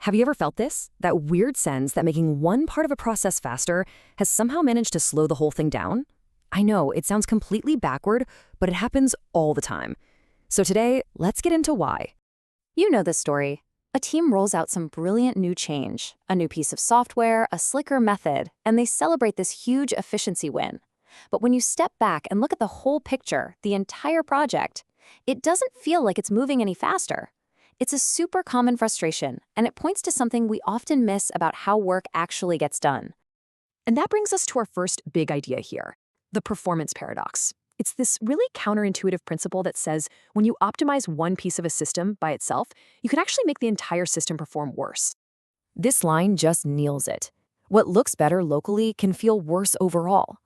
Have you ever felt this? That weird sense that making one part of a process faster has somehow managed to slow the whole thing down? I know, it sounds completely backward, but it happens all the time. So today, let's get into why. You know this story. A team rolls out some brilliant new change, a new piece of software, a slicker method, and they celebrate this huge efficiency win. But when you step back and look at the whole picture, the entire project, it doesn't feel like it's moving any faster. It's a super common frustration, and it points to something we often miss about how work actually gets done. And that brings us to our first big idea here, the performance paradox. It's this really counterintuitive principle that says when you optimize one piece of a system by itself, you can actually make the entire system perform worse. This line just nails it. What looks better locally can feel worse overall.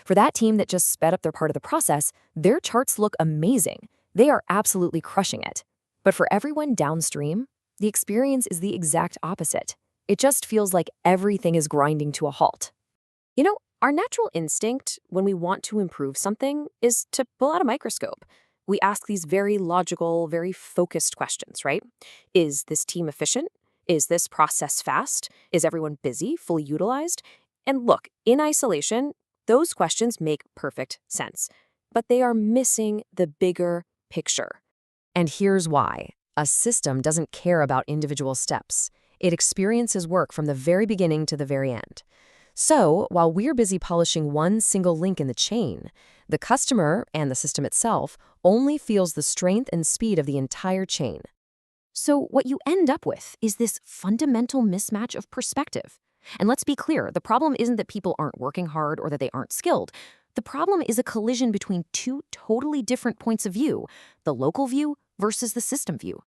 For that team that just sped up their part of the process, their charts look amazing. They are absolutely crushing it. But for everyone downstream, the experience is the exact opposite. It just feels like everything is grinding to a halt. You know, our natural instinct when we want to improve something is to pull out a microscope. We ask these very logical, very focused questions, right? Is this team efficient? Is this process fast? Is everyone busy, fully utilized? And look, in isolation, those questions make perfect sense. But they are missing the bigger picture. And here's why. A system doesn't care about individual steps. It experiences work from the very beginning to the very end. So, while we're busy polishing one single link in the chain, the customer and the system itself only feels the strength and speed of the entire chain. So what you end up with is this fundamental mismatch of perspective. And let's be clear, the problem isn't that people aren't working hard or that they aren't skilled. The problem is a collision between two totally different points of view, the local view versus the system view.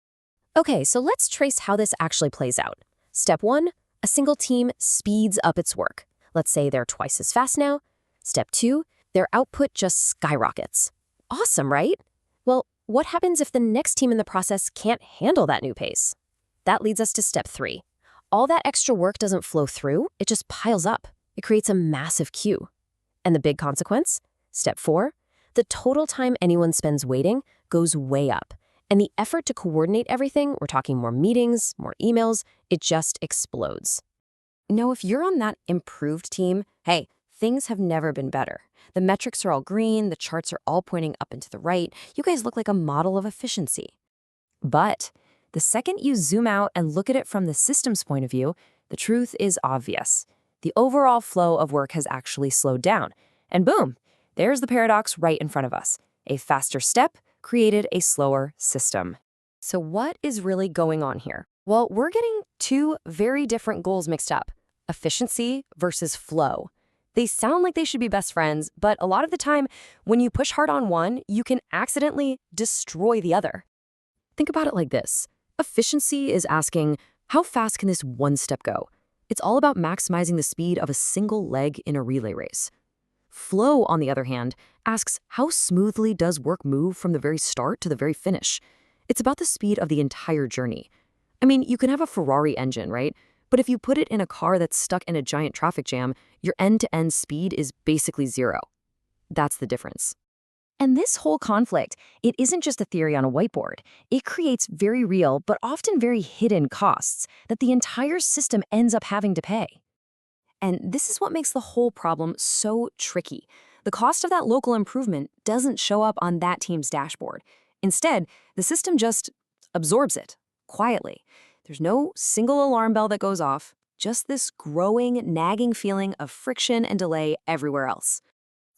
Okay, so let's trace how this actually plays out. Step 1, a single team speeds up its work. Let's say they're twice as fast now. Step 2, their output just skyrockets. Awesome, right? Well, what happens if the next team in the process can't handle that new pace? That leads us to step 3. All that extra work doesn't flow through, it just piles up. It creates a massive queue. And the big consequence? Step 4, the total time anyone spends waiting goes way up. And the effort to coordinate everything, we're talking more meetings, more emails, it just explodes. Now, if you're on that improved team, hey, things have never been better. The metrics are all green, the charts are all pointing up and to the right. You guys look like a model of efficiency. But the second you zoom out and look at it from the system's point of view, the truth is obvious. The overall flow of work has actually slowed down. And boom, there's the paradox right in front of us. A faster step created a slower system. So what is really going on here? Well, we're getting two very different goals mixed up. Efficiency versus flow. They sound like they should be best friends, but a lot of the time, when you push hard on one, you can accidentally destroy the other. Think about it like this. Efficiency is asking, how fast can this one step go? It's all about maximizing the speed of a single leg in a relay race. Flow, on the other hand, asks how smoothly does work move from the very start to the very finish? It's about the speed of the entire journey. I mean, you can have a Ferrari engine, right? But if you put it in a car that's stuck in a giant traffic jam, your end-to-end speed is basically zero. That's the difference. And this whole conflict, it isn't just a theory on a whiteboard. It creates very real, but often very hidden costs that the entire system ends up having to pay. And this is what makes the whole problem so tricky. The cost of that local improvement doesn't show up on that team's dashboard. Instead, the system just absorbs it, quietly. There's no single alarm bell that goes off, just this growing, nagging feeling of friction and delay everywhere else.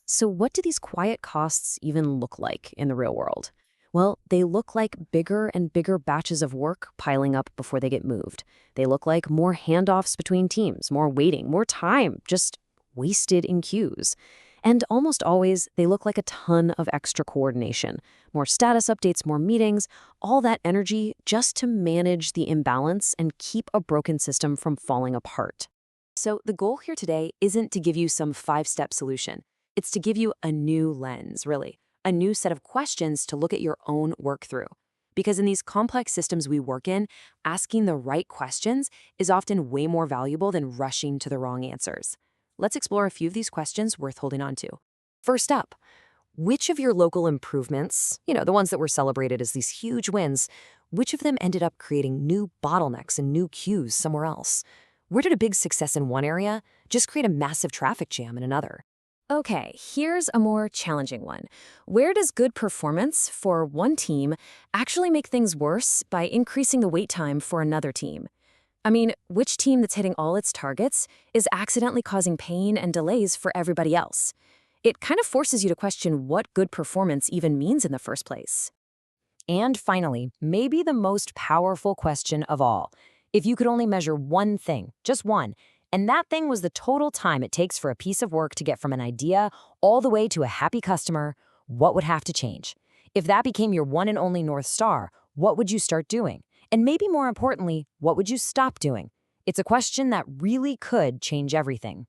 So what do these quiet costs even look like in the real world? Well, they look like bigger and bigger batches of work piling up before they get moved. They look like more handoffs between teams, more waiting, more time just wasted in queues. And almost always, they look like a ton of extra coordination, more status updates, more meetings, all that energy just to manage the imbalance and keep a broken system from falling apart. So the goal here today isn't to give you some 5-step solution. It's to give you a new lens, really, a new set of questions to look at your own work through. Because in these complex systems we work in, asking the right questions is often way more valuable than rushing to the wrong answers. Let's explore a few of these questions worth holding on to. First up, which of your local improvements, the ones that were celebrated as these huge wins, which of them ended up creating new bottlenecks and new queues somewhere else? Where did a big success in one area just create a massive traffic jam in another? Okay, here's a more challenging one. Where does good performance for one team actually make things worse by increasing the wait time for another team? I mean, which team that's hitting all its targets is accidentally causing pain and delays for everybody else? It kind of forces you to question what good performance even means in the first place. And finally, maybe the most powerful question of all. If you could only measure one thing, just one, and that thing was the total time it takes for a piece of work to get from an idea all the way to a happy customer, what would have to change? If that became your one and only North Star, what would you start doing? And maybe more importantly, what would you stop doing? It's a question that really could change everything.